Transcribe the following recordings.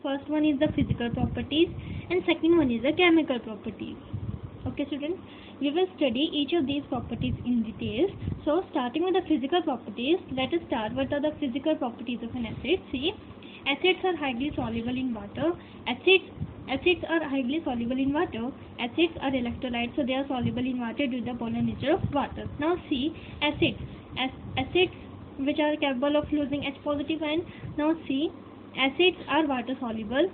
First one is the physical properties and second one is the chemical properties. Okay students, we will study each of these properties in details. So starting with the physical properties, let us start. What are the physical properties of an acid? See, acids are highly soluble in water. Acids are highly soluble in water. Acids are electrolytes, so they are soluble in water due to the polar nature of water. Now see, acids which are capable of losing H positive ion. Now see, acids are water soluble.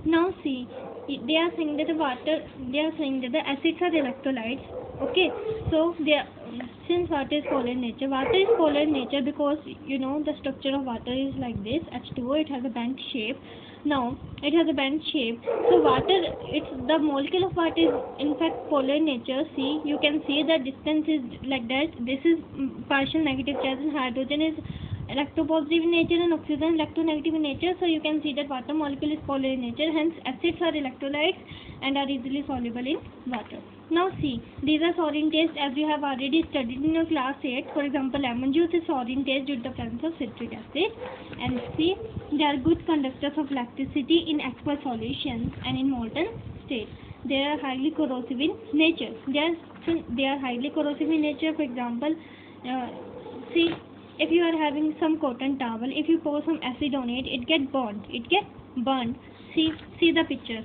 Now see, they are saying that the acids are electrolytes. Okay, so since water is polar in nature because you know the structure of water is like this, H2O, it has a bent shape. Now it has a bent shape, so the molecule of water is in fact polar in nature. See, you can see the distance is like that. This is partial negative charge, and hydrogen is electropositive in nature and oxygen electronegative in nature. So you can see that water molecule is polar in nature, hence acids are electrolytes and are easily soluble in water. Now see, these are sorin taste as you have already studied in your class 8. For example, lemon juice is sorin taste due to the presence of citric acid. And see, they are good conductors of electricity in aqueous solutions and in molten state. They are highly corrosive in nature. They are highly corrosive in nature. For example, see, if you are having some cotton towel, if you pour some acid on it, it gets burnt. See the picture.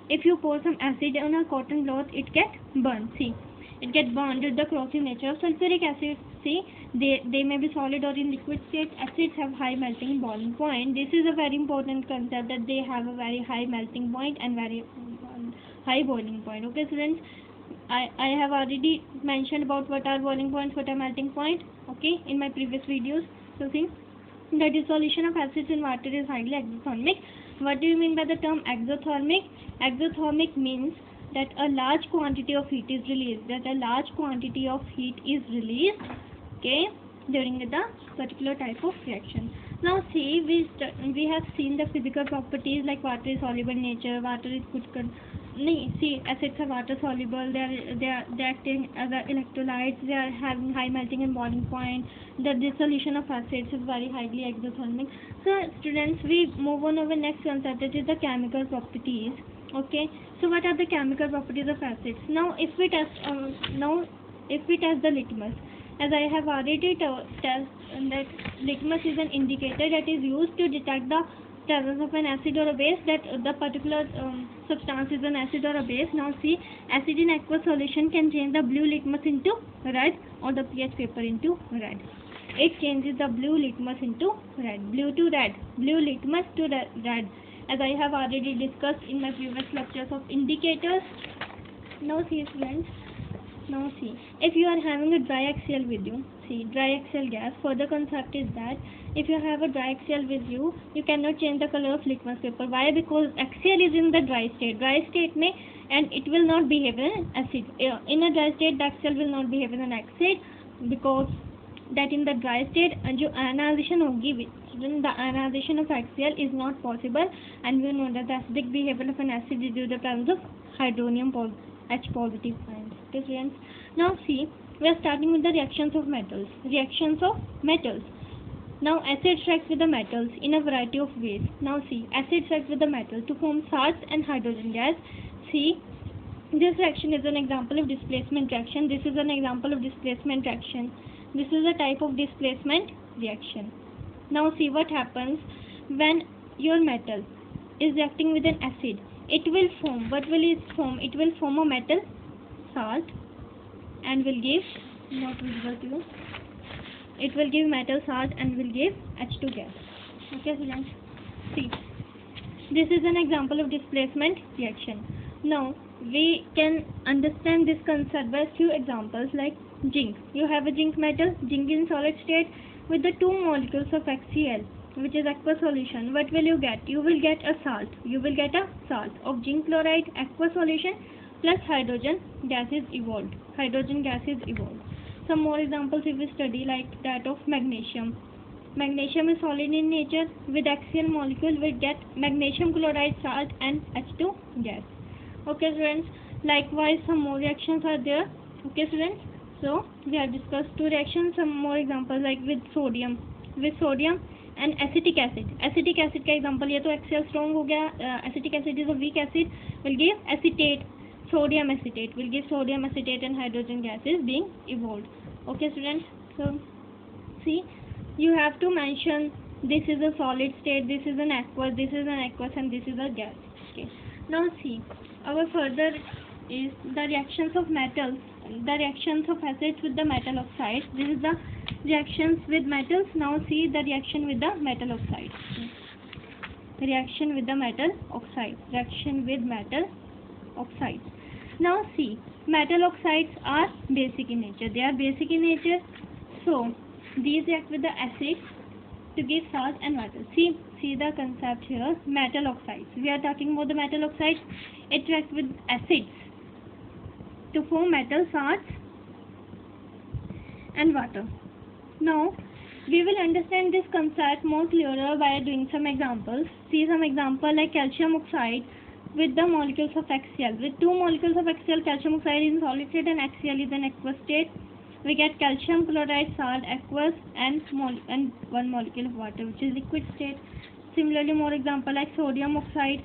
If you pour some acid on a cotton cloth, it gets burnt. See, it gets burnt due to the corrosive nature of sulfuric acid. See, they may be solid or in liquid state. Acids have high melting boiling point. This is a very important concept, that they have a very high melting point and very high boiling point. Okay students, I have already mentioned about what are boiling points, what are melting point, okay, in my previous videos. So see, the dissolution of acids in water is highly exothermic. What do you mean by the term exothermic? Exothermic means that a large quantity of heat is released. Okay, during the particular type of reaction. Now see, we have seen the physical properties like water is soluble in nature, water is good. See, acids are water soluble. They are acting as electrolytes. They are having high melting and boiling point. The dissolution of acids is very highly exothermic. So students, we move on over next concept, that is the chemical properties. Okay, so what are the chemical properties of acids? Now if we test the litmus, as I have already tested that litmus is an indicator that is used to detect the presence of an acid or a base, that the particular substance is an acid or a base. Now see, acid in aqueous solution can change the blue litmus into red or the pH paper into red. It changes the blue litmus into red, blue to red, blue litmus to red, as I have already discussed in my previous lectures of indicators. Now see students, now see, if you are having a dry axial with you, see, dry axial gas, further concept is that if you have a dry axial with you, you cannot change the color of litmus paper. Why? Because axial is in the dry state and it will not behave in acid. In a dry state, the axial will not behave in an acid, because that in the dry state जो ionization होगी, then the ionization of axial is not possible, and we know that the acidic behavior of an acid is due to the presence of hydronium H positive ions. Okay students, now see, we are starting with the reactions of metals. Now acid reacts with the metals in a variety of ways. Now see, acid reacts with the metal to form salts and hydrogen gas. See, this reaction is an example of displacement reaction. This is an example of displacement reaction. This is a type of displacement reaction. Now see what happens when your metal is reacting with an acid. It will form, what will it form? It will form a metal salt and will give, not visible to you, it will give metal salt and will give H2 gas. Okay students, see, this is an example of displacement reaction. Now we can understand this concept by few examples, like zinc. You have a zinc metal, zinc in solid state with the two molecules of HCl, which is aqueous solution. What will you get? You will get a salt. Of zinc chloride, aqueous solution, plus hydrogen gas is evolved. Some more examples if we study, like that of magnesium. Magnesium is solid in nature. With axial molecule we get magnesium chloride, salt and H2 gas. Okay students, likewise some more reactions are there. Okay students, so we have discussed two reactions. Some more examples, like with sodium. and acetic acid. Acetic acid का example ये तो HCl strong हो गया. Acetic acid is a weak acid, will give acetate, sodium acetate, will give sodium acetate and hydrogen gases being evolved. Okay students, so see, you have to mention this is a solid state, this is an aqueous, this is an aqueous, and this is a gas. Okay, now see, our further is the reactions of metals, the reactions of acids with the metal oxides. This is the reactions with metals. Now see the reaction with the metal oxides. Reaction with the metal oxides. Reaction with metal oxides. Now see, metal oxides are basic in nature. They are basic in nature. So these react with the acids to give salt and water. See the concept here. Metal oxides. We are talking about the metal oxides. It reacts with acids to form metal, salts and water. Now we will understand this concept more clearer by doing some examples. See some example like calcium oxide with the molecules of HCl. With two molecules of HCl, calcium oxide is in solid state and HCl is in aqueous state. We get calcium chloride, salt, aqueous, and one molecule of water, which is liquid state. Similarly, more example like sodium oxide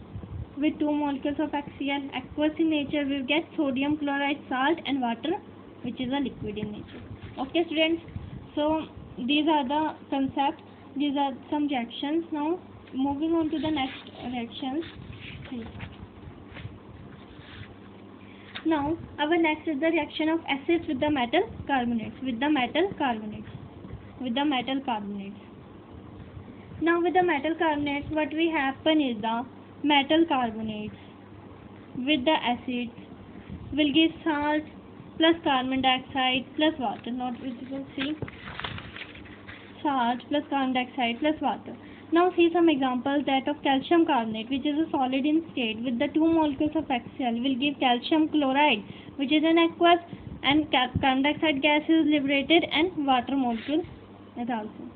with two molecules of HCl, aqueous in nature. We get sodium chloride, salt, and water, which is a liquid in nature. Okay, students. So these are the concepts. These are some reactions. Now moving on to the next reactions. Now our next is the reaction of acids with the metal carbonates. Now with the metal carbonates, what will happen is the metal carbonates with the acids will give salt plus carbon dioxide plus water. Not visible. See, salt plus carbon dioxide plus water. Now see some examples. That of calcium carbonate, which is a solid in state with the two molecules of HCl, will give calcium chloride, which is an aqueous, and carbon dioxide gas is liberated, and water molecule is also.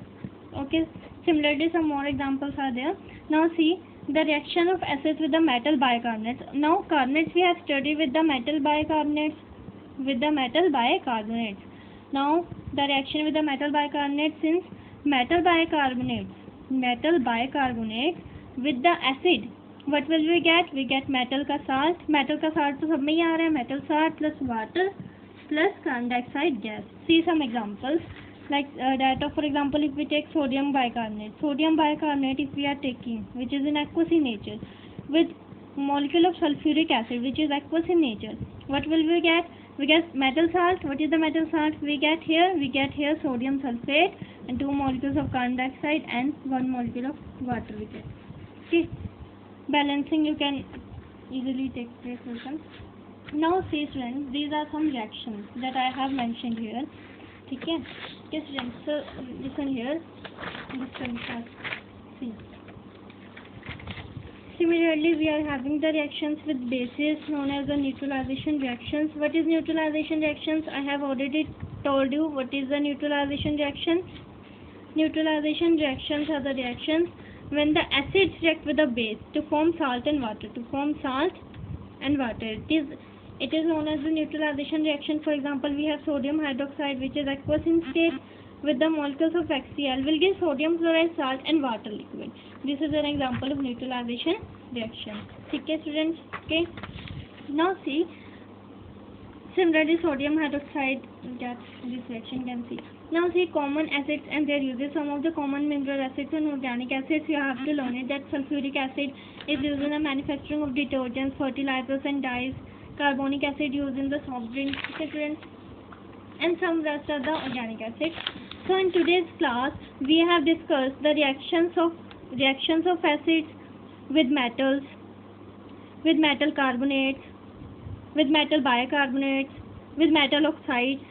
Okay. Similarly, some more examples are there. Now see the reaction of acids with the metal bicarbonates. Now carbonates we have studied with the metal bicarbonates. Now the reaction with the metal bicarbonates, since metal bicarbonate with the acid, what will we get? We get metal का salt. metal का salt तो सब में ही आ रहा है. metal salt plus water plus carbon dioxide gas. See some examples like that of, for example, if we take sodium bicarbonate if we are taking, which is in aqueous in nature, with molecule of sulfuric acid, which is aqueous in nature, what will we get? We get metal salt. What is the metal salt we get here? We get here sodium sulfate and two molecules of carbon dioxide and one molecule of water we get. Okay, balancing you can easily take place. Now see students, these are some reactions that I have mentioned here. Okay, students, so listen here. See. Similarly, we are having the reactions with bases known as the neutralization reactions. What is neutralization reactions? I have already told you what is the neutralization reaction. Neutralization reactions are the reactions when the acids react with the base to form salt and water. It is known as the neutralization reaction. For example, we have sodium hydroxide, which is aqueous in state, with the molecules of HCl will give sodium chloride, salt, and water liquid. This is an example of neutralization reaction. Okay, students. Okay. Now see, similarly, sodium hydroxide, that this reaction can see. Now see common acids and their uses. Some of the common mineral acids and organic acids you have to learn it. That sulfuric acid is used in the manufacturing of detergents, fertilizers, and dyes. Carbonic acid used in the soft drinks, and some rest are the organic acids. So in today's class, we have discussed the reactions of acids with metals, with metal carbonates, with metal bicarbonates, with metal oxides,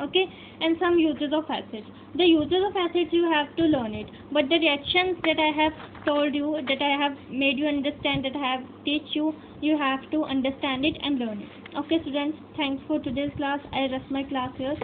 okay, and some uses of acids. The uses of acids you have to learn it, but the reactions that I have told you, that I have made you understand, that I have teach you, you have to understand it and learn it. Okay students, thanks for today's class. I rest my class here.